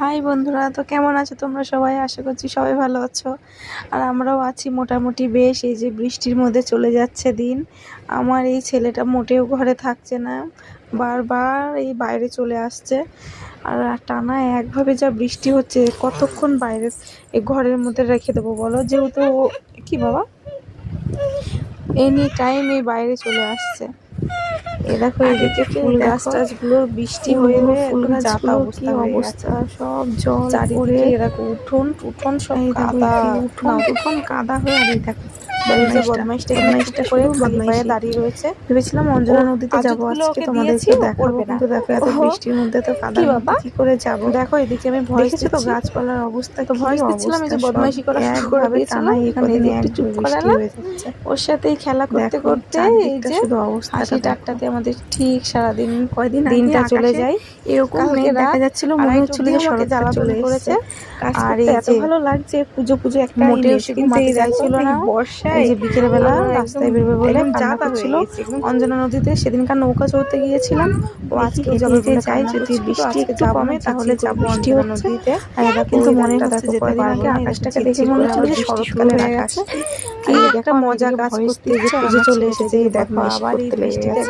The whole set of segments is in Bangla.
হাই বন্ধুরা, তো কেমন আছো তোমরা সবাই? আশা করছি সবাই ভালো আছো। আর আমরাও আছি মোটামুটি বেশ। এই যে বৃষ্টির মধ্যে চলে যাচ্ছে দিন। আমার এই ছেলেটা মোটেও ঘরে থাকছে না, বারবার এই বাইরে চলে আসছে। আর টানা একভাবে যা বৃষ্টি হচ্ছে, কতক্ষণ বাইরে এই ঘরের মধ্যে রেখে দেবো বলো? যেহেতু কি বাবা এনি টাইম এই বাইরে চলে আসছে। এ দেখো এদিকে ফুল গাছ টাছগুলোর বৃষ্টি হয়ে হয়ে ফুল গাছগুলোর কি অবস্থা, সব জল চারিদিকে। এরকম উঠোন সব কাদা, উঠোন কাদা হয়ে। আর এই দেখো বদমাইশটা করে খালি পায়ে দাঁড়িয়ে রয়েছে। ভেবেছিলাম অঞ্জনা নদীতে যাবো আজকে, তোমাদেরকে দেখাবো, কিন্তু দেখো এত বৃষ্টির মধ্যে তো কাদার মধ্যে কি করে যাবো। দেখো এদিকে আমি ভয়েস দিচ্ছি তো গাছপালার অবস্থা, তো ভয়েস দিচ্ছিলাম এই যে বদমাইশি করা শুরু করে দিয়েছিল। এখানে একটু চুপ করালাম, ওর সাথেই খেলা করতে করতে এই যে শুধু অবস্থা হাসি ঠাট্টাতে আমাদের ঠিক সারাদিন কয়দিন দিনটা চলে যায়। এরকম দেখা যাচ্ছিল, মনে হচ্ছিল যে শরৎকাল চলে এসেছে। আর এই যে ভালো লাগছে, পুজো একটা মোটেও সে ঘুমাতে যাচ্ছিল না। বর্ষায় এই যে বিকেল বেলা রাস্তায় বেরোবে বলে কান্না করছিল অঞ্জনা নদীতে। সেদিনকার নৌকা চড়তে গিয়েছিলাম, ও আজকেও যাবে বলে চাই। যদি বৃষ্টি একটু কমে তাহলে যাবো অঞ্জনা নদীতে। কিন্তু মনে হচ্ছে যেতে পারবো না। আকাশটাকে দেখে মনে হচ্ছে যে শরৎকালের আকাশ। কি একটা মজা কাজ করতে, যে পুজো চলে এসেছে। এই দেখো আবার এই বৃষ্টিতে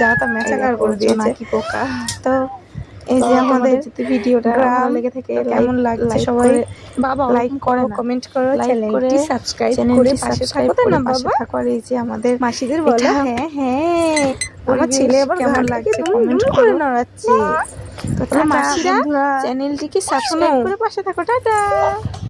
যারা তা মেচাকার করে দিয়েছে নাকি পোকা। তো এই যে আমাদের যদি ভিডিওটা ভালো লেগে থাকে, কেমন লাগছে সবাই লাইক করো, কমেন্ট করো, চ্যানেলটি সাবস্ক্রাইব করে পাশে থাকো না বাবা। আর এই যে আমাদের মাসিদের বলো হ্যাঁ হ্যাঁ, আমার ছেলে আবার কেমন লাগছে কমেন্ট করে নড়াচ্ছে। তো মাসিরা চ্যানেলটিকে সাবস্ক্রাইব করে পাশে থাকো। টাটা।